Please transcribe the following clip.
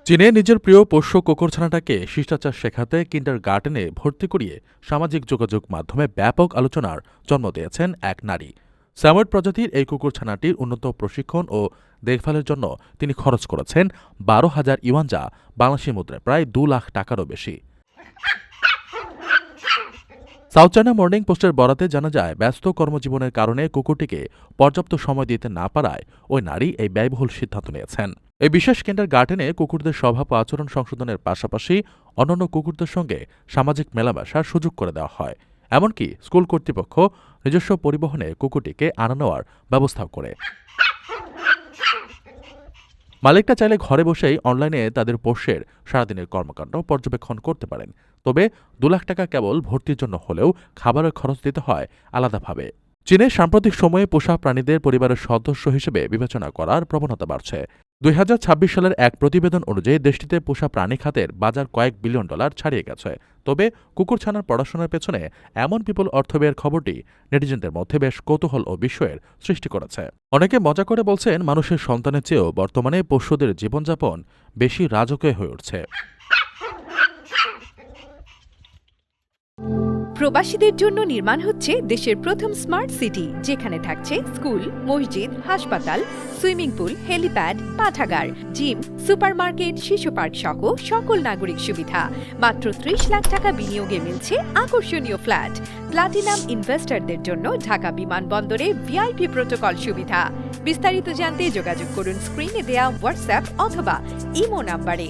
চীনে নিজের প্রিয় পোষ্য কুকুরছানাটাকে শিষ্টাচার শেখাতে কিন্ডারগার্টেনে ভর্তি করিয়ে সামাজিক যোগাযোগ মাধ্যমে ব্যাপক আলোচনার জন্ম দিয়েছেন এক নারী। স্যাময়েড প্রজাতির এই কুকুরছানাটির উন্নত প্রশিক্ষণ ও দেখভালের জন্য তিনি খরচ করেছেন ১২,০০০ ইউয়ান, যা বাংলাদেশি মুদ্রায় প্রায় ২ লাখ টাকারও বেশি। সাউথ চায়না মর্নিং পোস্টের বরাতে জানা যায়, ব্যস্ত কর্মজীবনের কারণে কুকুরটিকে পর্যাপ্ত সময় দিতে না পারায় ওই নারী এই ব্যয়বহুল সিদ্ধান্ত নিয়েছেন। এই বিশেষ কিন্ডারগার্টেনে কুকুরদের স্বভাব ও আচরণ সংশোধনের পাশাপাশি অন্যান্য কুকুরদের সঙ্গে সামাজিক মেলামেশার সুযোগ করে দেওয়া হয়। এমনকি স্কুল কর্তৃপক্ষ নিজস্ব পরিবহনে কুকুরটিকে আনা নেওয়ার ব্যবস্থাও করে। মালিকরা চাইলে ঘরে বসেই অনলাইনে তাদের পোষ্যের সারাদিনের কর্মকাণ্ড পর্যবেক্ষণ করতে পারেন। তবে ২ লাখ টাকা কেবল ভর্তির জন্য হলেও খাবারের খরচ দিতে হয় আলাদাভাবে। চীনে সাম্প্রতিক সময়ে পোষা প্রাণীদের পরিবারের সদস্য হিসেবে বিবেচনা করার প্রবণতা বাড়ছে। ২০২৬ সালের এক প্রতিবেদন অনুযায়ী দেশটিতে পোষা প্রাণী খাতের বাজার কয়েক বিলিয়ন ডলার ছাড়িয়ে গেছে। তবে কুকুরছানার পড়াশোনার পেছনে এমন বিপুল অর্থ ব্যয়ের খবরটি নেটিজেনদের মধ্যে বেশ কৌতূহল ও বিস্ময়ের সৃষ্টি করেছে। অনেকে মজা করে বলছেন, মানুষের সন্তানের চেয়েও বর্তমানে পোষ্যদের জীবনযাপন বেশি রাজকীয় হয়ে উঠছে। প্রবাসীদের জন্য নির্মাণ হচ্ছে দেশের প্রথম স্মার্ট সিটি, যেখানে থাকছে স্কুল, মসজিদ, হাসপাতাল, সুইমিং পুল, হেলিপ্যাড, পাঠাগার, জিম, সুপারমার্কেট, শিশু পার্ক সহ সকল নাগরিক সুবিধা। মাত্র ৩০ লাখ টাকা বিনিয়োগে মিলছে আকর্ষণীয় ফ্ল্যাট। প্লাটিনাম ইনভেস্টরদের জন্য ঢাকা বিমানবন্দরে ভিআইপি প্রোটোকল সুবিধা। বিস্তারিত জানতে যোগাযোগ করুন স্ক্রিনে দেয়া হোয়াটসঅ্যাপ অথবা ইমো নাম্বারে।